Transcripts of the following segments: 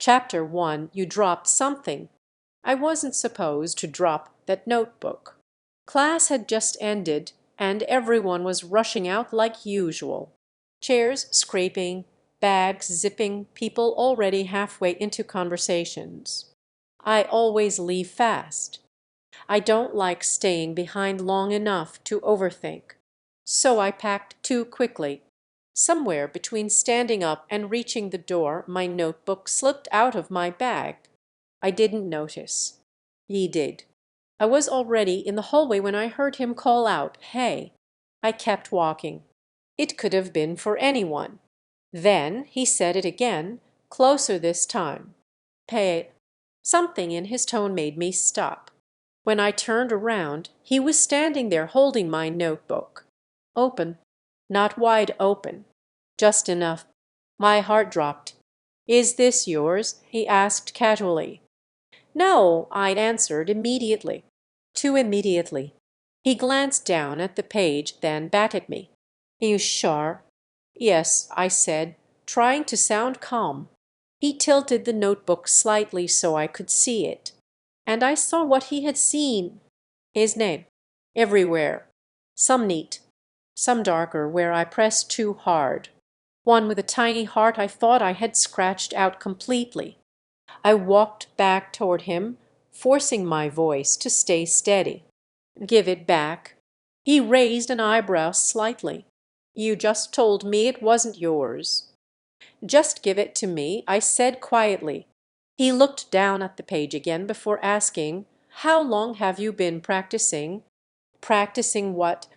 Chapter 1. You dropped something. I wasn't supposed to drop that notebook. Class had just ended, and everyone was rushing out like usual. Chairs scraping, bags zipping, people already halfway into conversations. I always leave fast. I don't like staying behind long enough to overthink. So I packed too quickly. Somewhere between standing up and reaching the door, my notebook slipped out of my bag. I didn't notice. Ye did. I was already in the hallway when I heard him call out, "Hey." I kept walking. It could have been for anyone. Then he said it again, closer this time. "Pay." Something in his tone made me stop. When I turned around, he was standing there holding my notebook. Open. Not wide open. Just enough. My heart dropped. "Is this yours?" he asked casually. "No," I answered immediately. Too immediately. He glanced down at the page, then back at me. "You sure?" "Yes," I said, trying to sound calm. He tilted the notebook slightly so I could see it. And I saw what he had seen. His name. Everywhere. Some neat. Some darker where I pressed too hard. One with a tiny heart I thought I had scratched out completely. I walked back toward him, forcing my voice to stay steady. "Give it back." He raised an eyebrow slightly. "You just told me it wasn't yours." "Just give it to me," I said quietly. He looked down at the page again before asking, "How long have you been practicing?" "Practicing what?"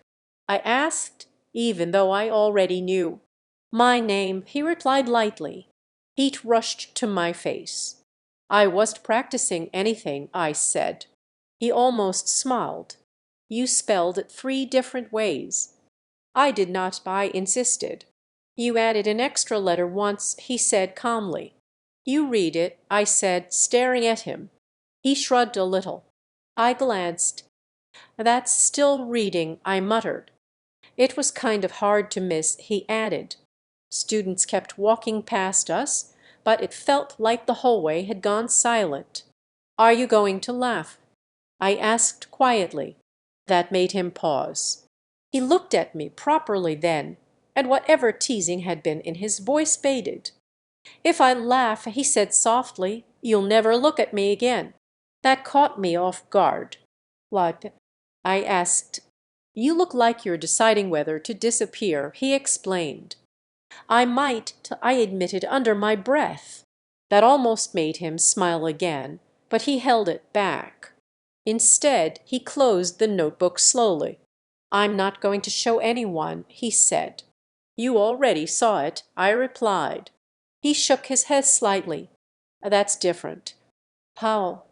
I asked, even though I already knew. "My name," he replied lightly. Heat rushed to my face. "I wasn't practicing anything," I said. He almost smiled. "You spelled it 3 different ways." I did not, I insisted. "You added an extra letter once," he said calmly. "You read it," I said, staring at him. He shrugged a little. I glanced. "That's still reading," I muttered. "It was kind of hard to miss," he added. Students kept walking past us, but it felt like the hallway had gone silent. "Are you going to laugh?" I asked quietly. That made him pause. He looked at me properly then, and whatever teasing had been in his voice faded. "If I laugh," he said softly, "you'll never look at me again." That caught me off guard. "What?" I asked. "You look like you're deciding whether to disappear," he explained. "I might," I admitted under my breath. That almost made him smile again, but he held it back. Instead, he closed the notebook slowly. "I'm not going to show anyone," he said. "You already saw it," I replied. He shook his head slightly. "That's different." "How?"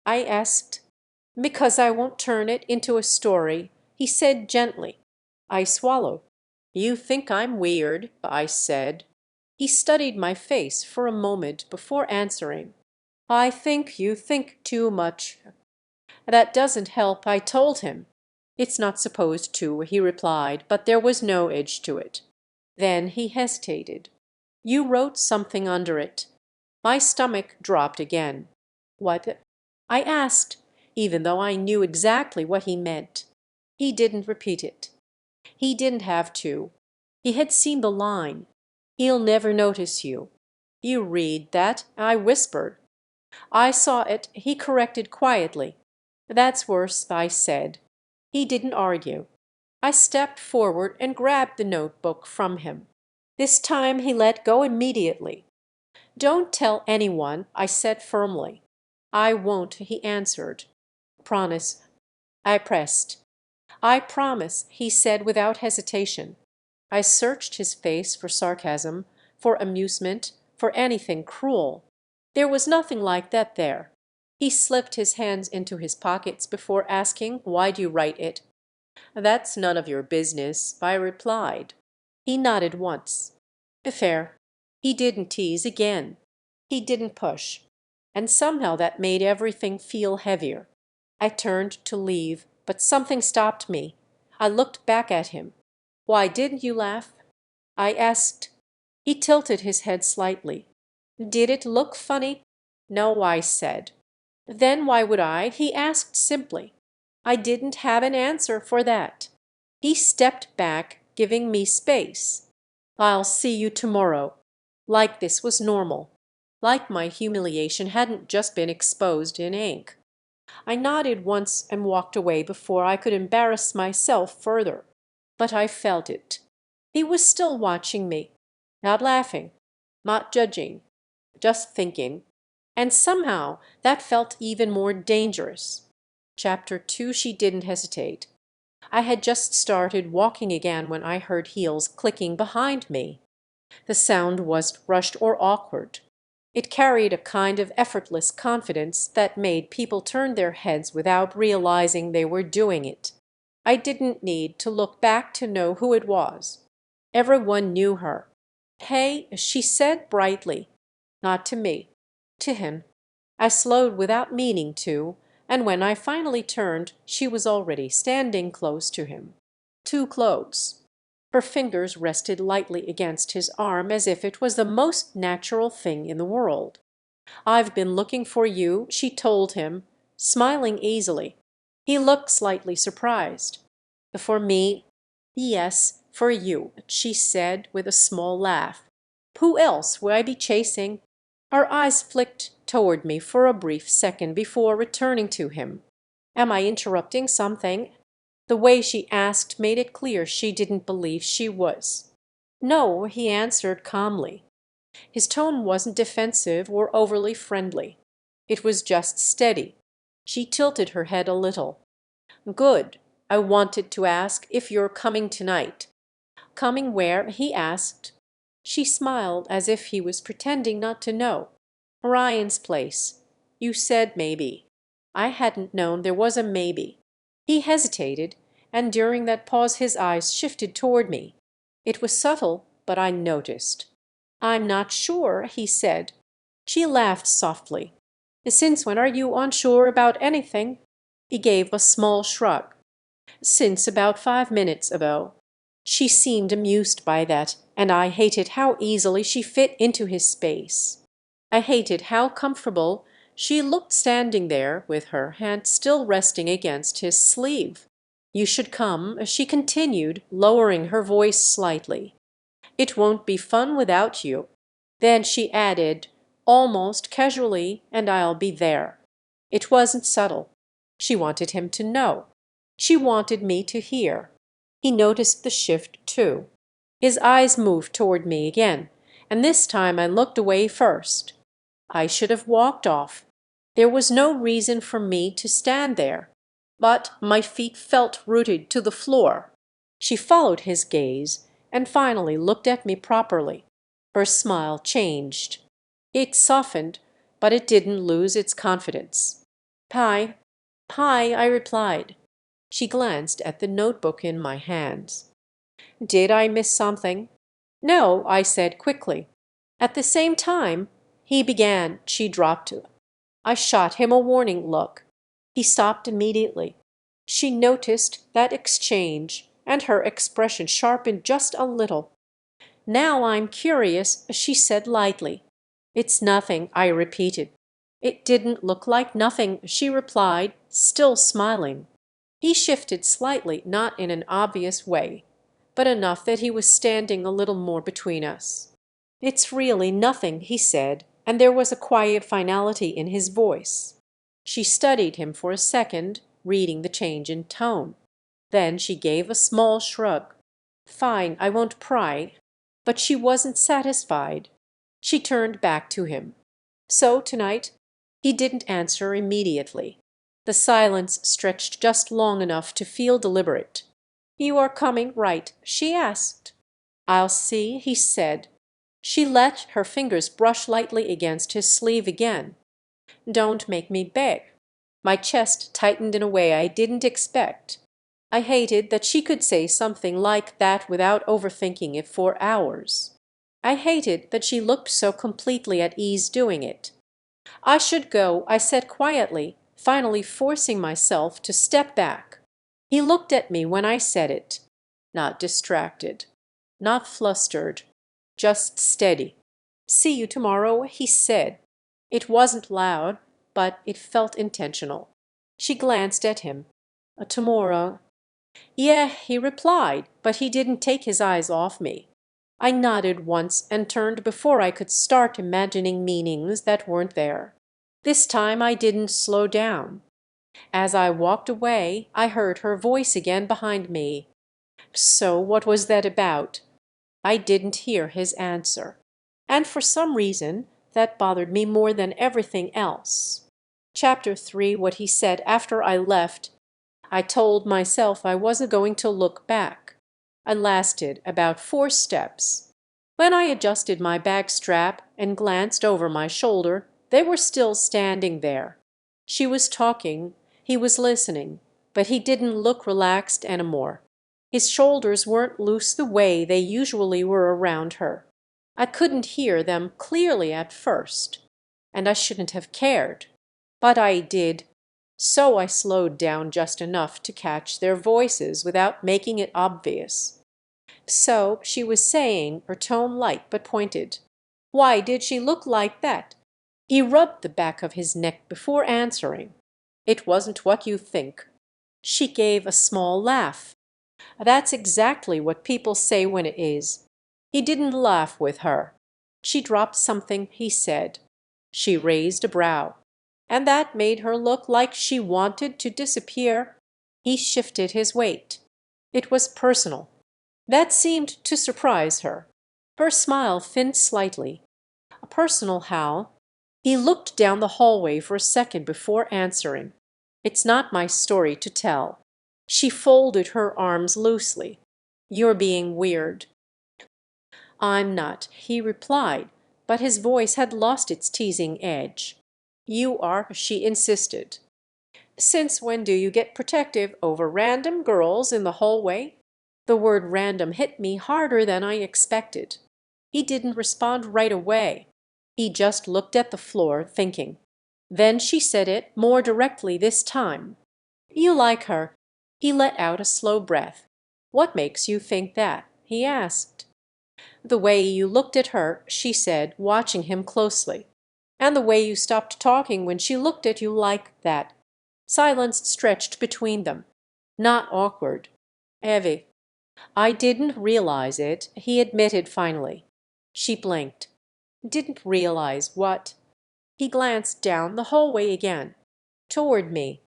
I asked. "Because I won't turn it into a story," he said gently. I swallowed. "You think I'm weird," I said. He studied my face for a moment before answering. "I think you think too much." "That doesn't help," I told him. "It's not supposed to," he replied, but there was no edge to it. Then he hesitated. "You wrote something under it." My stomach dropped again. "What?" I asked, even though I knew exactly what he meant. He didn't repeat it. He didn't have to. He had seen the line. "He'll never notice you." "You read that?" I whispered. "I saw it," he corrected quietly. "That's worse," I said. He didn't argue. I stepped forward and grabbed the notebook from him. This time he let go immediately. "Don't tell anyone," I said firmly. "I won't," he answered. "Promise." I pressed. "I promise," he said without hesitation. I searched his face for sarcasm, for amusement, for anything cruel. There was nothing like that there. He slipped his hands into his pockets before asking, "Why'd you write it?" "That's none of your business," I replied. He nodded once. "Fair." He didn't tease again. He didn't push. And somehow that made everything feel heavier. I turned to leave, but something stopped me. I looked back at him. "Why didn't you laugh?" I asked. He tilted his head slightly. Did it look funny? No, I said. Then why would I? He asked simply. I didn't have an answer for that. He stepped back, giving me space. I'll see you tomorrow. Like this was normal. Like my humiliation hadn't just been exposed in ink. I nodded once and walked away before I could embarrass myself further. But I felt it. He was still watching me, not laughing, not judging, just thinking. And somehow that felt even more dangerous. Chapter 2, she didn't hesitate. I had just started walking again when I heard heels clicking behind me. The sound wasn't rushed or awkward. It carried a kind of effortless confidence that made people turn their heads without realizing they were doing it. I didn't need to look back to know who it was. Everyone knew her. "Hey," she said brightly. Not to me, to him. I slowed without meaning to, and when I finally turned, she was already standing close to him. Too close. Her fingers rested lightly against his arm as if it was the most natural thing in the world. "I've been looking for you," she told him, smiling easily. He looked slightly surprised. "For me?" "Yes, for you," she said with a small laugh. "Who else would I be chasing?" Her eyes flicked toward me for a brief second before returning to him. "Am I interrupting something?" The way she asked made it clear she didn't believe she was. "No," he answered calmly. His tone wasn't defensive or overly friendly. It was just steady. She tilted her head a little. "Good. I wanted to ask if you're coming tonight." "Coming where?" he asked. She smiled as if he was pretending not to know. "Ryan's place. You said maybe." I hadn't known there was a maybe. He hesitated, and during that pause his eyes shifted toward me. It was subtle, but I noticed. "I'm not sure," he said. She laughed softly. "Since when are you unsure about anything?" He gave a small shrug. "Since about 5 minutes ago." She seemed amused by that, and I hated how easily she fit into his space. I hated how comfortable she looked standing there with her hand still resting against his sleeve. "You should come," she continued, lowering her voice slightly. "It won't be fun without you." Then she added, almost casually, "and I'll be there." It wasn't subtle. She wanted him to know. She wanted me to hear. He noticed the shift too. His eyes moved toward me again, and this time I looked away first. I should have walked off. There was no reason for me to stand there, but my feet felt rooted to the floor. She followed his gaze and finally looked at me properly. Her smile changed. It softened, but it didn't lose its confidence. "Pie." "Pie," I replied. She glanced at the notebook in my hands. "Did I miss something?" "No," I said quickly. "At the same time," he began. She dropped. I shot him a warning look. He stopped immediately. She noticed that exchange, and her expression sharpened just a little. "Now I'm curious," she said lightly. "It's nothing," I repeated. "It didn't look like nothing," she replied, still smiling. He shifted slightly, not in an obvious way, but enough that he was standing a little more between us. "It's really nothing," he said, and there was a quiet finality in his voice. She studied him for a second, reading the change in tone. Then she gave a small shrug. "Fine, I won't pry." But she wasn't satisfied. She turned back to him. "So tonight?" He didn't answer immediately. The silence stretched just long enough to feel deliberate. "You are coming, right?" she asked. "I'll see," he said. She let her fingers brush lightly against his sleeve again. "Don't make me beg." My chest tightened in a way I didn't expect. I hated that she could say something like that without overthinking it for hours. I hated that she looked so completely at ease doing it. "I should go," I said quietly, finally forcing myself to step back. He looked at me when I said it. Not distracted, not flustered, just steady. "See you tomorrow," he said. It wasn't loud, but it felt intentional. She glanced at him. "Tomorrow." "Yeah," he replied, but he didn't take his eyes off me. I nodded once and turned before I could start imagining meanings that weren't there. This time I didn't slow down. As I walked away, I heard her voice again behind me. "So what was that about?" I didn't hear his answer. And for some reason, that bothered me more than everything else. Chapter 3, what he said after I left. I told myself I wasn't going to look back. I lasted about 4 steps. When I adjusted my bag strap and glanced over my shoulder, they were still standing there. She was talking, he was listening, but he didn't look relaxed anymore. His shoulders weren't loose the way they usually were around her. I couldn't hear them clearly at first, and I shouldn't have cared. But I did, so I slowed down just enough to catch their voices without making it obvious. "So," she was saying, her tone light but pointed. "Why did she look like that?" He rubbed the back of his neck before answering. "It wasn't what you think." She gave a small laugh. "That's exactly what people say when it is." He didn't laugh with her. She dropped something, he said. She raised a brow. "And that made her look like she wanted to disappear." He shifted his weight. It was personal. That seemed to surprise her. Her smile thinned slightly. "Personal how?" He looked down the hallway for a second before answering. "It's not my story to tell." She folded her arms loosely. "You're being weird." "I'm not," he replied, but his voice had lost its teasing edge. "You are," she insisted. "Since when do you get protective over random girls in the hallway?" The word random hit me harder than I expected. He didn't respond right away. He just looked at the floor, thinking. Then she said it more directly this time. "You like her." He let out a slow breath. "What makes you think that?" he asked. "The way you looked at her," she said, watching him closely. "And the way you stopped talking when she looked at you like that." Silence stretched between them. Not awkward. Heavy. "I didn't realize it," he admitted finally. She blinked. "Didn't realize what?" He glanced down the hallway again. Toward me.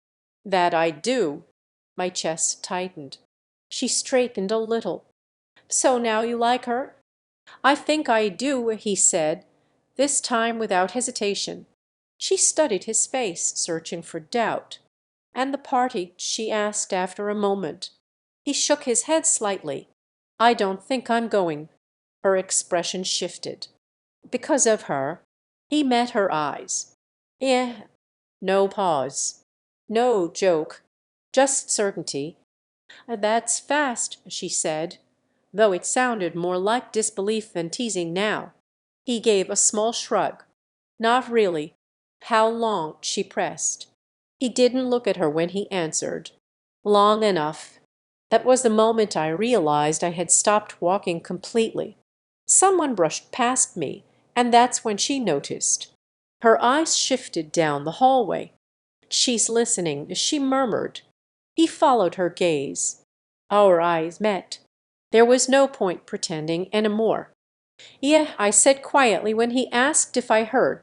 "That I do." My chest tightened. She straightened a little. "So now you like her?" "I think I do," he said, this time without hesitation. She studied his face, searching for doubt. "And the party?" she asked after a moment. He shook his head slightly. "I don't think I'm going." Her expression shifted. "Because of her?" He met her eyes. "Eh." No pause. No joke. Just certainty. "That's fast," she said, though it sounded more like disbelief than teasing now. He gave a small shrug. "Not really." "How long?" she pressed. He didn't look at her when he answered. "Long enough." That was the moment I realized I had stopped walking completely. Someone brushed past me, and that's when she noticed. Her eyes shifted down the hallway. "She's listening," she murmured. He followed her gaze. Our eyes met. There was no point pretending any more. "Yeah," I said quietly when he asked if I heard.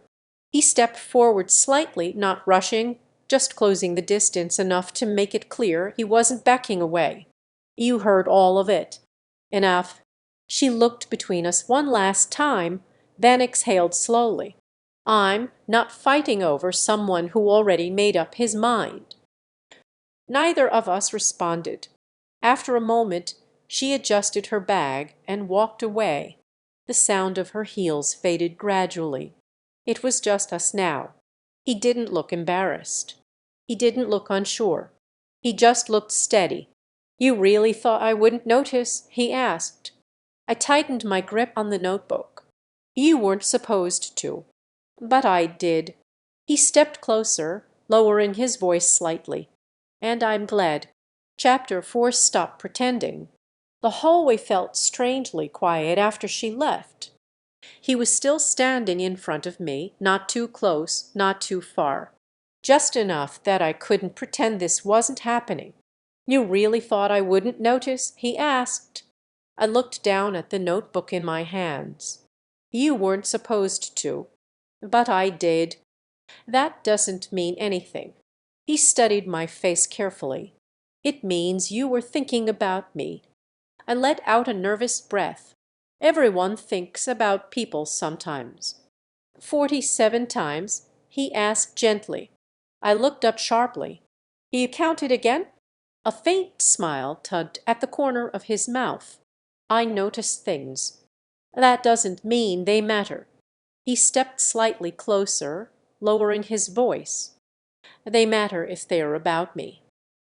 He stepped forward slightly, not rushing, just closing the distance enough to make it clear he wasn't backing away. "You heard all of it." "Enough." She looked between us one last time, then exhaled slowly. "I'm not fighting over someone who already made up his mind." Neither of us responded. After a moment she adjusted her bag and walked away. The sound of her heels faded gradually. It was just us now. He didn't look embarrassed. He didn't look unsure. He just looked steady. "You really thought I wouldn't notice?" he asked. I tightened my grip on the notebook. "You weren't supposed to." "But I did." He stepped closer, lowering his voice slightly. "And I'm glad." Chapter 4, Stop Pretending. The hallway felt strangely quiet after she left. He was still standing in front of me, not too close, not too far. Just enough that I couldn't pretend this wasn't happening. "You really thought I wouldn't notice?" he asked. I looked down at the notebook in my hands. "You weren't supposed to." "But I did." "That doesn't mean anything." He studied my face carefully. "It means you were thinking about me." I let out a nervous breath. Everyone thinks about people sometimes. 47 times?" he asked gently. I looked up sharply. "You counted again?" A faint smile tugged at the corner of his mouth. "I notice things." "That doesn't mean they matter." He stepped slightly closer, lowering his voice. "They matter if they are about me."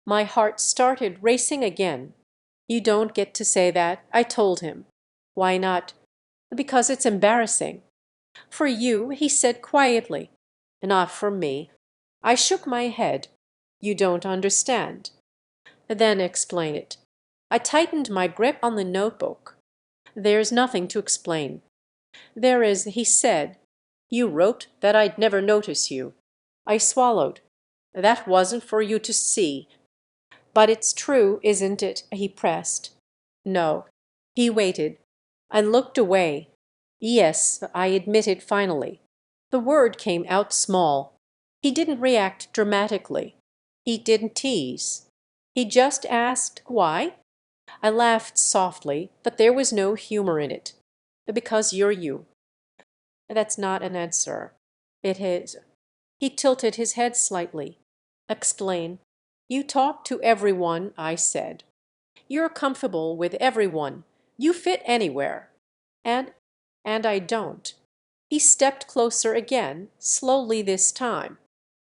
My heart started racing again. "You don't get to say that," I told him. "Why not?" "Because it's embarrassing." "For you," he said quietly. "Not for me." I shook my head. "You don't understand." "Then explain it." I tightened my grip on the notebook. "There's nothing to explain." "There is," he said. "You wrote that I'd never notice you." I swallowed. "That wasn't for you to see." "But it's true, isn't it?" he pressed. "No." He waited. I looked away. "Yes," I admitted finally. The word came out small. He didn't react dramatically. He didn't tease. He just asked, "Why?" I laughed softly, but there was no humor in it. "Because you're you." "That's not an answer." "It is." He tilted his head slightly. "Explain." "You talk to everyone," I said. "You're comfortable with everyone. You fit anywhere." And I don't." He stepped closer again, slowly this time.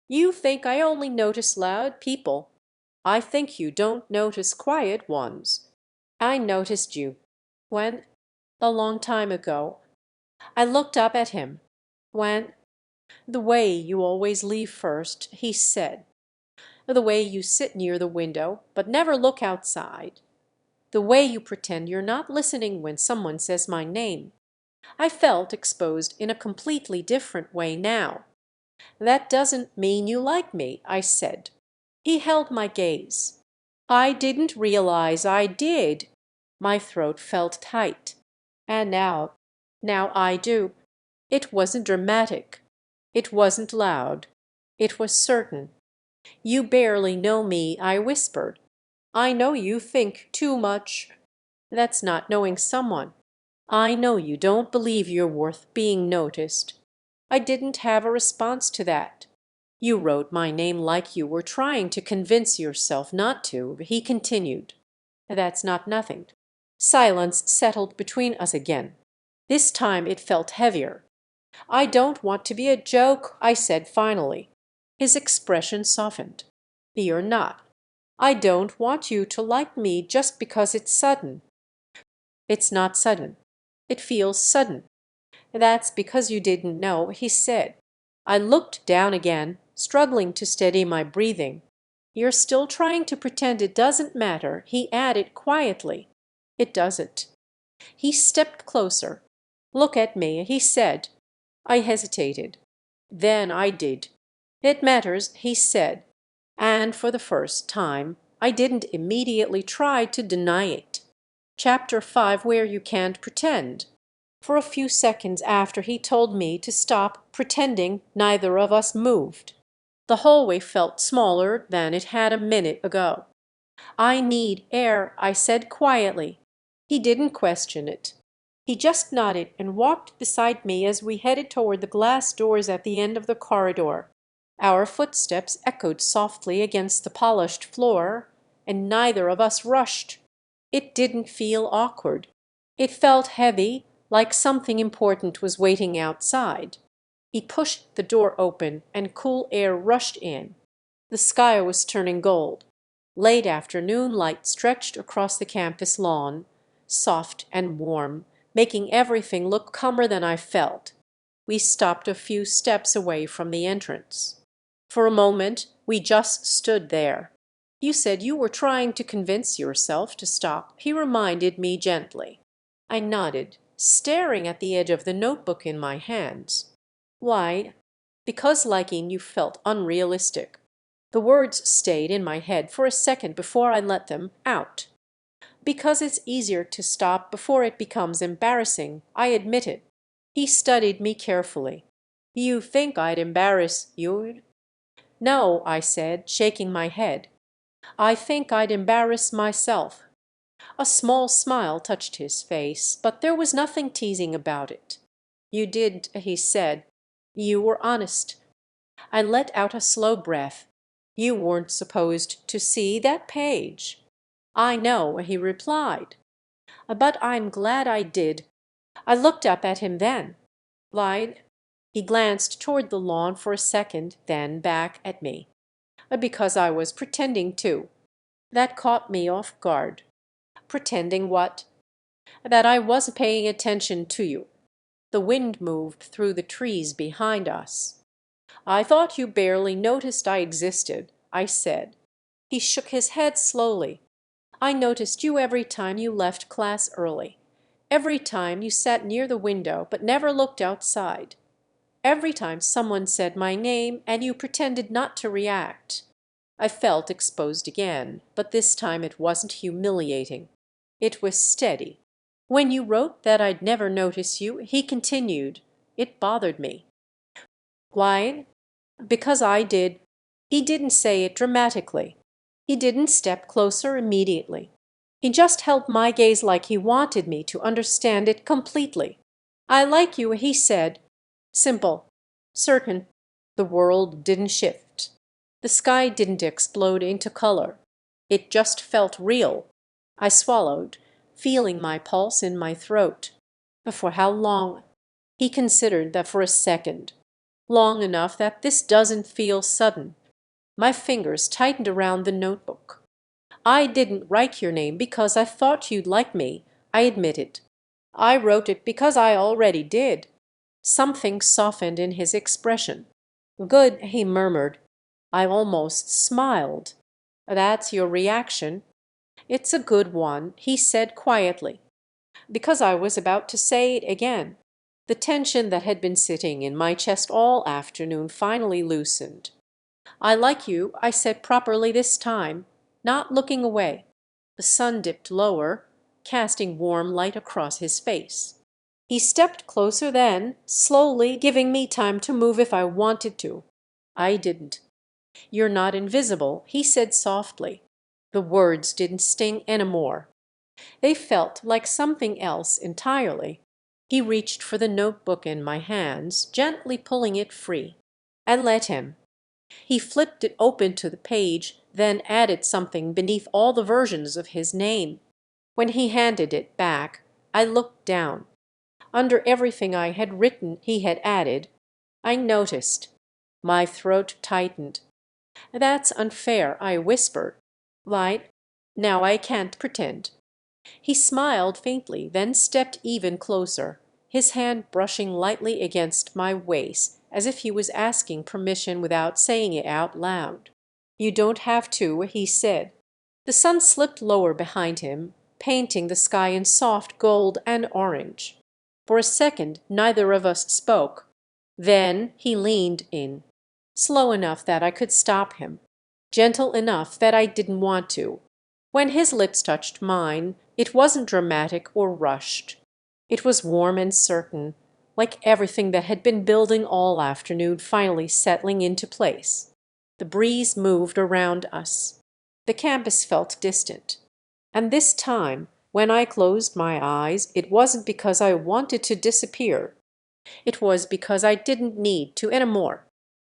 "You think I only notice loud people. I think you don't notice quiet ones." "I noticed you." "When?" "A long time ago." I looked up at him. "When?" "The way you always leave first," he said. "The way you sit near the window but never look outside. The way you pretend you're not listening when someone says my name." I felt exposed in a completely different way now. "That doesn't mean you like me," I said. He held my gaze. "I didn't realize I did." My throat felt tight. "And now I do." It wasn't dramatic. It wasn't loud. It was certain. "You barely know me," I whispered. "I know you think too much." "That's not knowing someone." "I know you don't believe you're worth being noticed." I didn't have a response to that. "You wrote my name like you were trying to convince yourself not to," he continued. "That's not nothing." Silence settled between us again. This time it felt heavier. "I don't want to be a joke," I said finally. His expression softened. "You're not." "I don't want you to like me just because it's sudden." "It's not sudden." "It feels sudden." "That's because you didn't know," he said. I looked down again, struggling to steady my breathing. "You're still trying to pretend it doesn't matter," he added quietly. "It doesn't." He stepped closer. "Look at me," he said. I hesitated. Then I did. "It matters," he said. And for the first time, I didn't immediately try to deny it. Chapter 5, where you can't pretend. For a few seconds after he told me to stop pretending, neither of us moved. The hallway felt smaller than it had a minute ago. "I need air," I said quietly. He didn't question it. He just nodded and walked beside me as we headed toward the glass doors at the end of the corridor. Our footsteps echoed softly against the polished floor, and neither of us rushed. It didn't feel awkward. It felt heavy, like something important was waiting outside. He pushed the door open and cool air rushed in. The sky was turning gold. Late afternoon light stretched across the campus lawn, soft and warm, making everything look calmer than I felt. We stopped a few steps away from the entrance. For a moment we just stood there. "You said you were trying to convince yourself to stop," he reminded me gently. I nodded. staring at the edge of the notebook in my hands. "Why, because liking you felt unrealistic." The words stayed in my head for a second before I let them out. "Because it's easier to stop before it becomes embarrassing," I admitted. He studied me carefully. "You think I'd embarrass you?" "No," I said, shaking my head. "I think I'd embarrass myself." A small smile touched his face, but there was nothing teasing about it. "You did," he said. "You were honest." I let out a slow breath. "You weren't supposed to see that page." "I know," he replied. "But I'm glad I did." I looked up at him then. "Lied?" He glanced toward the lawn for a second, then back at me. "Because I was pretending to." That caught me off guard. "Pretending what?" "That I wasn't paying attention to you." The wind moved through the trees behind us. "I thought you barely noticed I existed," I said. He shook his head slowly. "I noticed you every time you left class early. Every time you sat near the window but never looked outside. Every time someone said my name and you pretended not to react." I felt exposed again, but this time it wasn't humiliating. It was steady. "When you wrote that I'd never notice you," he continued, "it bothered me." "Why?" "Because I did." He didn't say it dramatically. He didn't step closer immediately. He just held my gaze like he wanted me to understand it completely. "I like you," he said. Simple. Certain. The world didn't shift. The sky didn't explode into color. It just felt real. I swallowed, feeling my pulse in my throat. "For how long?" He considered that for a second. "Long enough that this doesn't feel sudden." My fingers tightened around the notebook. "I didn't write your name because I thought you'd like me," I admitted. "I wrote it because I already did." Something softened in his expression. "Good," he murmured. I almost smiled. "That's your reaction?" "It's a good one," he said quietly. Because I was about to say it again. The tension that had been sitting in my chest all afternoon finally loosened. "I like you," I said properly this time, not looking away. The sun dipped lower, casting warm light across his face. He stepped closer then, slowly, giving me time to move if I wanted to. I didn't. "You're not invisible," he said softly. The words didn't sting anymore. They felt like something else entirely. He reached for the notebook in my hands, gently pulling it free. I let him. He flipped it open to the page, then added something beneath all the versions of his name. When he handed it back, I looked down. Under everything I had written he had added. I noticed. My throat tightened. "That's unfair," I whispered. "Light. Now I can't pretend." He smiled faintly, then stepped even closer, his hand brushing lightly against my waist, as if he was asking permission without saying it out loud. "You don't have to," he said. The sun slipped lower behind him, painting the sky in soft gold and orange. For a second neither of us spoke. Then he leaned in, slow enough that I could stop him, gentle enough that I didn't want to. When his lips touched mine, it wasn't dramatic or rushed. It was warm and certain, like everything that had been building all afternoon finally settling into place. The breeze moved around us. The campus felt distant. And this time, when I closed my eyes, it wasn't because I wanted to disappear. It was because I didn't need to anymore.